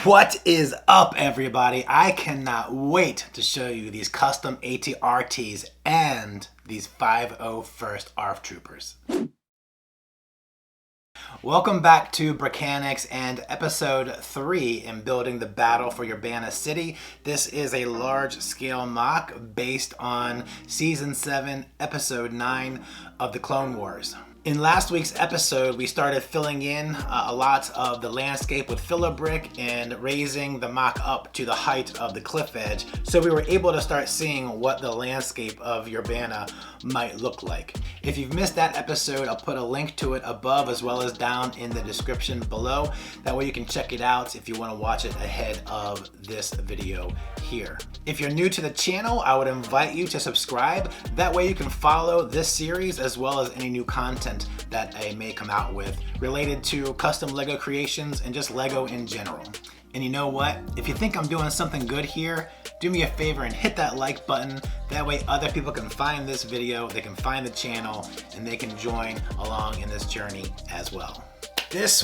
What is up, everybody? I cannot wait to show you these custom AT-RTs and these 501st ARF Troopers. Welcome back to Bricanics and episode 3 in building the battle for Yerbana City. This is a large-scale mock based on Season 7, Episode 9 of the Clone Wars. In last week's episode, we started filling in a lot of the landscape with filler brick and raising the mock up to the height of the cliff edge, so we were able to start seeing what the landscape of Yerbana might look like. If you've missed that episode, I'll put a link to it above as well as down in the description below. That way you can check it out if you want to watch it ahead of this video here. If you're new to the channel, I would invite you to subscribe. That way you can follow this series as well as any new content that I may come out with related to custom LEGO creations and just LEGO in general. And you know what? If you think I'm doing something good here, do me a favor and hit that like button. That way other people can find this video, they can find the channel, and they can join along in this journey as well. This is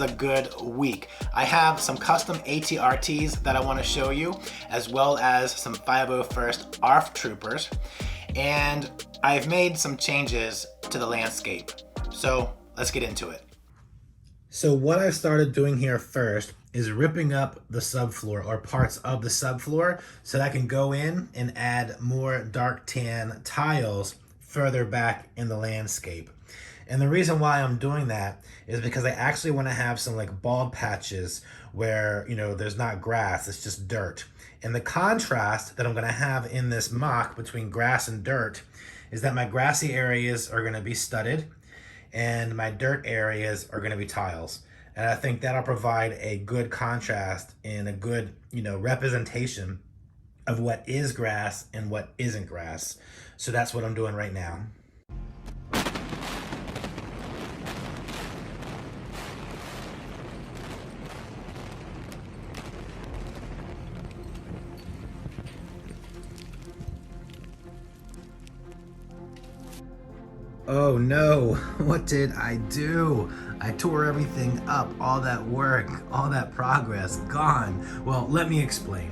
a good week. I have some custom AT-RTs that I want to show you, as well as some 501st ARF Troopers. And I've made some changes to the landscape. So let's get into it. So what I've started doing here first is ripping up the subfloor or parts of the subfloor so that I can go in and add more dark tan tiles further back in the landscape. And the reason why I'm doing that is because I actually want to have some like bald patches where, you know, there's not grass, it's just dirt. And the contrast that I'm going to have in this mock between grass and dirt is that my grassy areas are going to be studded and my dirt areas are going to be tiles. And I think that'll provide a good contrast and a good, you know, representation of what is grass and what isn't grass. So that's what I'm doing right now. Oh no, what did I do? I tore everything up, all that work, all that progress, gone. Well, let me explain.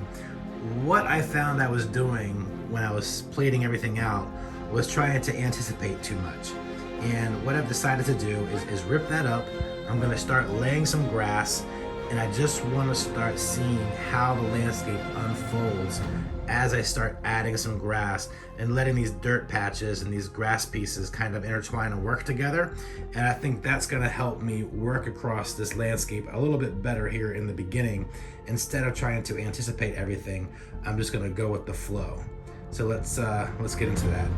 What I found I was doing when I was plating everything out was trying to anticipate too much. And what I've decided to do is rip that up. I'm gonna start laying some grass, and I just wanna start seeing how the landscape unfolds as I start adding some grass and letting these dirt patches and these grass pieces kind of intertwine and work together. And I think that's gonna help me work across this landscape a little bit better here in the beginning. Instead of trying to anticipate everything, I'm just gonna go with the flow. So let's get into that.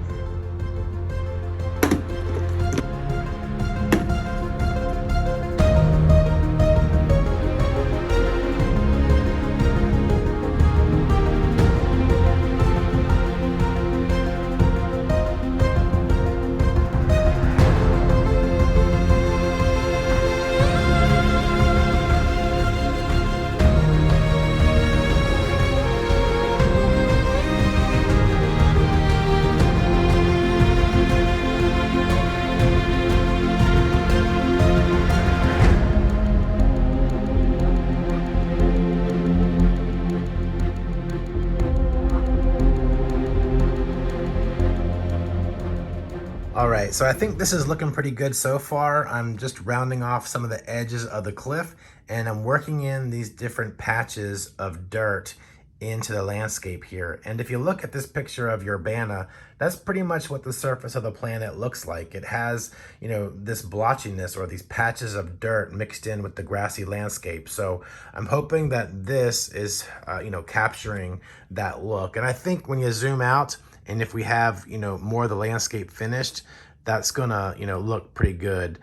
All right, so I think this is looking pretty good so far. I'm just rounding off some of the edges of the cliff, and I'm working in these different patches of dirt into the landscape here. And if you look at this picture of Yerbana, that's pretty much what the surface of the planet looks like. It has, you know, this blotchiness or these patches of dirt mixed in with the grassy landscape. So I'm hoping that this is, you know, capturing that look. And I think when you zoom out, and if we have, you know, more of the landscape finished, that's gonna, you know, look pretty good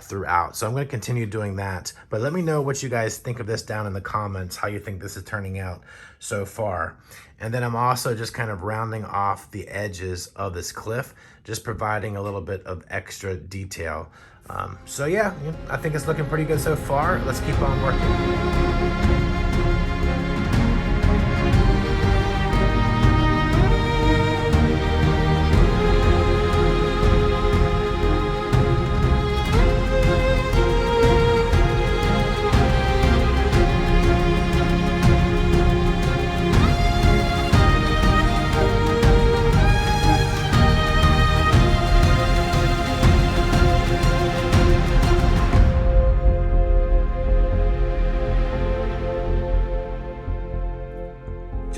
throughout. So I'm gonna continue doing that. But let me know what you guys think of this down in the comments, how you think this is turning out so far. And then I'm also just kind of rounding off the edges of this cliff, just providing a little bit of extra detail. So yeah, I think it's looking pretty good so far. Let's keep on working.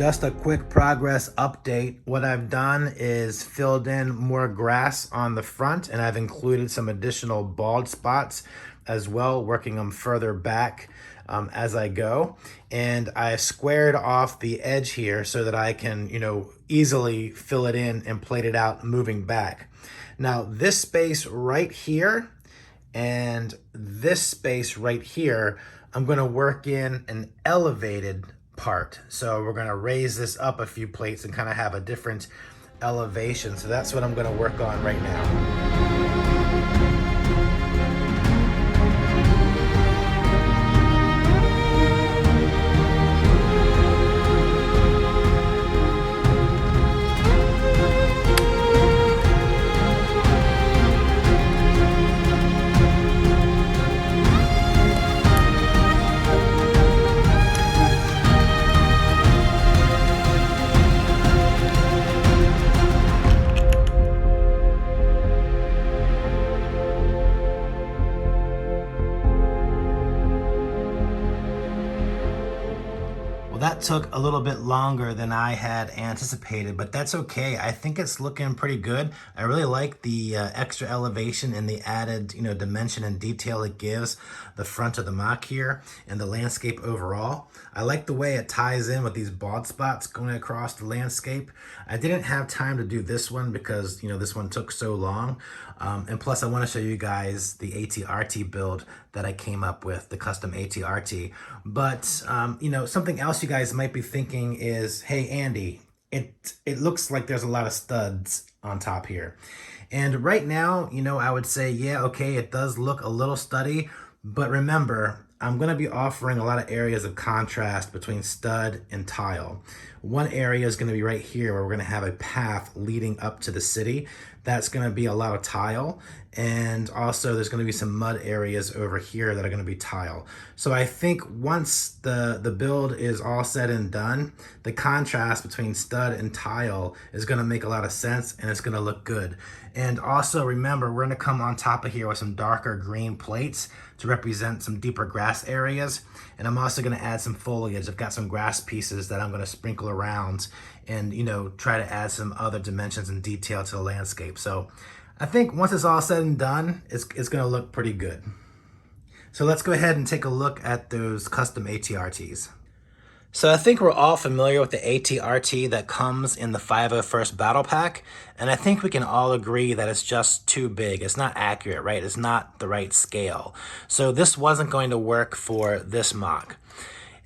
Just a quick progress update. What I've done is filled in more grass on the front, and I've included some additional bald spots as well, working them further back as I go. And I squared off the edge here so that I can, easily fill it in and plate it out moving back. Now this space right here and this space right here, I'm gonna work in an elevated part. So we're gonna raise this up a few plates and kind of have a different elevation. So that's what I'm gonna work on right now. That took a little bit longer than I had anticipated, but that's okay. I think it's looking pretty good. I really like the extra elevation and the added, dimension and detail it gives the front of the MOC here and the landscape overall. I like the way it ties in with these bald spots going across the landscape. I didn't have time to do this one because, this one took so long. And plus I want to show you guys the AT-RT build that I came up with, the custom AT-RT. But, something else you guys might be thinking is, hey, Andy, it looks like there's a lot of studs on top here. And right now, I would say, yeah, okay, it does look a little studdy, but remember, I'm going to be offering a lot of areas of contrast between stud and tile. One area is going to be right here where we're going to have a path leading up to the city. That's going to be a lot of tile. And also there's going to be some mud areas over here that are going to be tile. So I think once the build is all said and done, the contrast between stud and tile is going to make a lot of sense and it's going to look good. And also remember, we're going to come on top of here with some darker green plates to represent some deeper grass areas. And I'm also going to add some foliage. I've got some grass pieces that I'm going to sprinkle around and, try to add some other dimensions and detail to the landscape. So I think once it's all said and done, it's going to look pretty good. So let's go ahead and take a look at those custom AT-RTs. So I think we're all familiar with the AT-RT that comes in the 501st Battle Pack, and I think we can all agree that it's just too big. It's not accurate, right? It's not the right scale. So this wasn't going to work for this MOC.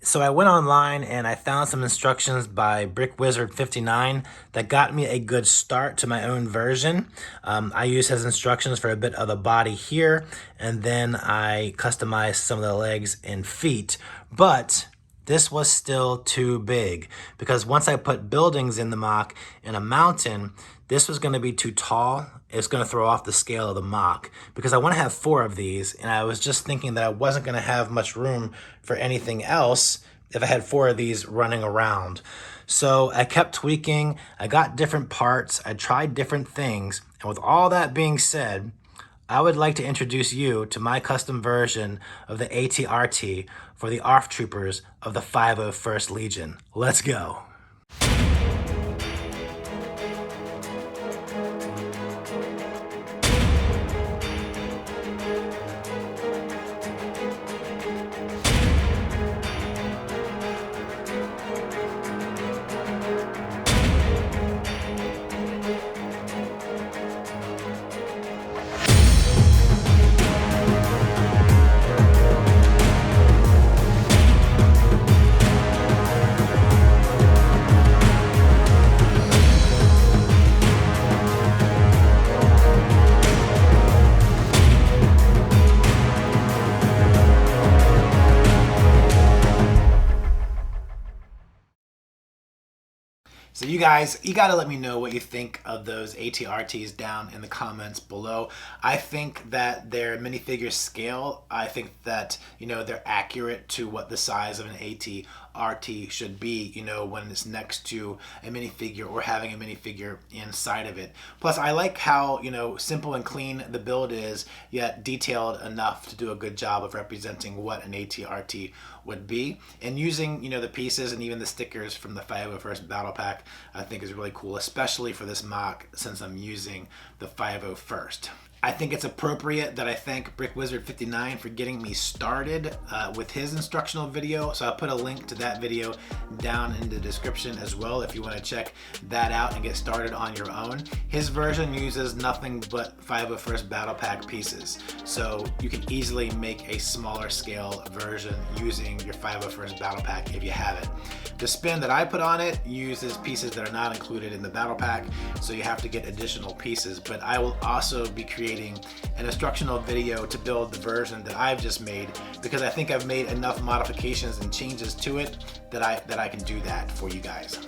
So I went online and I found some instructions by BrickWizard59 that got me a good start to my own version. I used his instructions for a bit of the body here, and then I customized some of the legs and feet, but this was still too big because once I put buildings in the MOC in a mountain, this was going to be too tall. It's going to throw off the scale of the MOC because I want to have 4 of these, and I was just thinking that I wasn't going to have much room for anything else if I had 4 of these running around. So I kept tweaking. I got different parts. I tried different things. And with all that being said, I would like to introduce you to my custom version of the AT-RT for the ARF Troopers of the 501st Legion. Let's go. So you guys, you got to let me know what you think of those AT-RTs down in the comments below. I think that their minifigure scale, I think that, they're accurate to what the size of an AT AT-RT should be, you know, when it's next to a minifigure or having a minifigure inside of it. Plus, I like how, you know, simple and clean the build is, yet detailed enough to do a good job of representing what an AT-RT would be. And using, you know, the pieces and even the stickers from the 501st Battle Pack, I think is really cool, especially for this mock since I'm using the 501st. I think it's appropriate that I thank BrickWizard59 for getting me started with his instructional video. So I'll put a link to that video down in the description as well if you want to check that out and get started on your own. His version uses nothing but 501st Battle Pack pieces. So you can easily make a smaller scale version using your 501st Battle Pack if you have it. The spin that I put on it uses pieces that are not included in the Battle Pack, so you have to get additional pieces. But I will also be creating an instructional video to build the version that I've just made, because I think I've made enough modifications and changes to it that I can do that for you guys.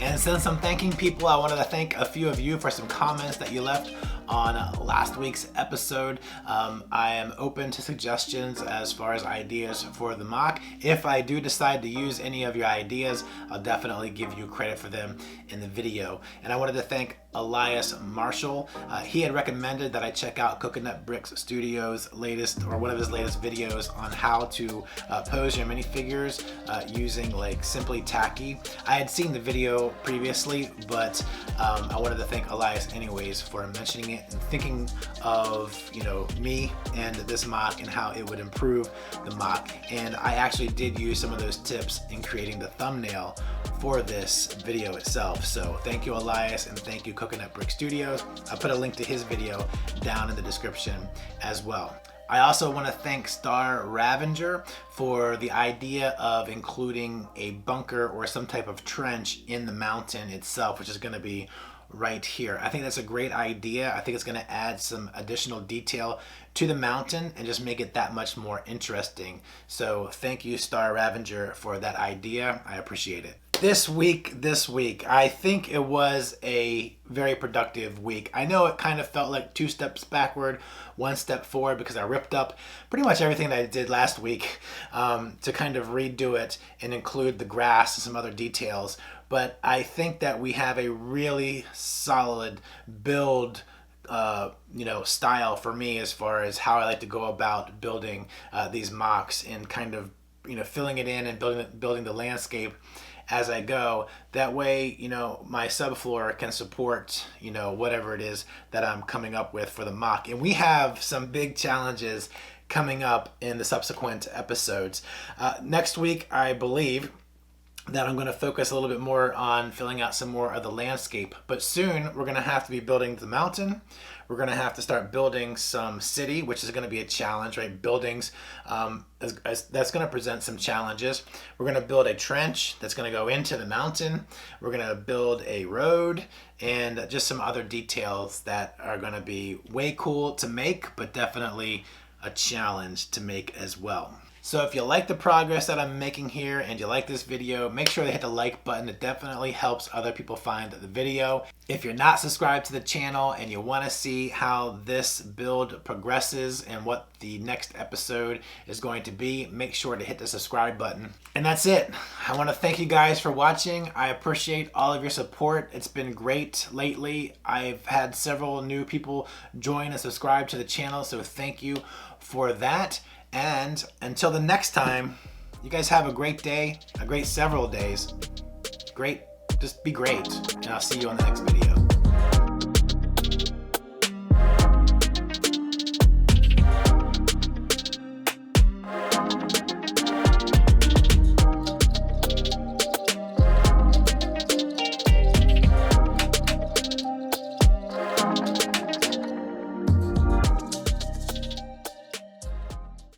And since I'm thanking people, I wanted to thank a few of you for some comments that you left on last week's episode. I am open to suggestions as far as ideas for the mock. If I do decide to use any of your ideas, I'll definitely give you credit for them in the video. And I wanted to thank Elias Marshall. He had recommended that I check out Coconut Bricks Studios' latest, or one of his latest videos on how to pose your minifigures using like Simply Tacky. I had seen the video previously, but I wanted to thank Elias anyways for mentioning it and thinking of, you know, me and this mock and how it would improve the mock. And I actually did use some of those tips in creating the thumbnail for this video itself. So thank you, Elias, and thank you, Coconut Brick Studios. I'll put a link to his video down in the description as well. I also want to thank Star Ravenger for the idea of including a bunker or some type of trench in the mountain itself, which is going to be right here. I think that's a great idea. I think it's going to add some additional detail to the mountain and just make it that much more interesting. So thank you, Star Ravenger, for that idea. I appreciate it. This week, I think it was a very productive week. I know it kind of felt like 2 steps backward, 1 step forward, because I ripped up pretty much everything that I did last week to kind of redo it and include the grass and some other details. But I think that we have a really solid build style for me as far as how I like to go about building these mocks and kind of, you know, filling it in and building the landscape as I go. That way, you know, my subfloor can support, you know, whatever it is that I'm coming up with for the mock. And we have some big challenges coming up in the subsequent episodes. Next week, I believe that I'm going to focus a little bit more on filling out some more of the landscape. But soon we're going to have to be building the mountain. We're going to have to start building some city, which is going to be a challenge, right? Buildings, that's going to present some challenges. We're going to build a trench that's going to go into the mountain. We're going to build a road and just some other details that are going to be way cool to make, but definitely a challenge to make as well. So if you like the progress that I'm making here and you like this video, make sure to hit the like button. It definitely helps other people find the video. If you're not subscribed to the channel and you want to see how this build progresses and what the next episode is going to be, make sure to hit the subscribe button. And that's it. I want to thank you guys for watching. I appreciate all of your support. It's been great lately. I've had several new people join and subscribe to the channel, so thank you for that. And until the next time, you guys have a great day, a great several days. Just be great. And I'll see you on the next video.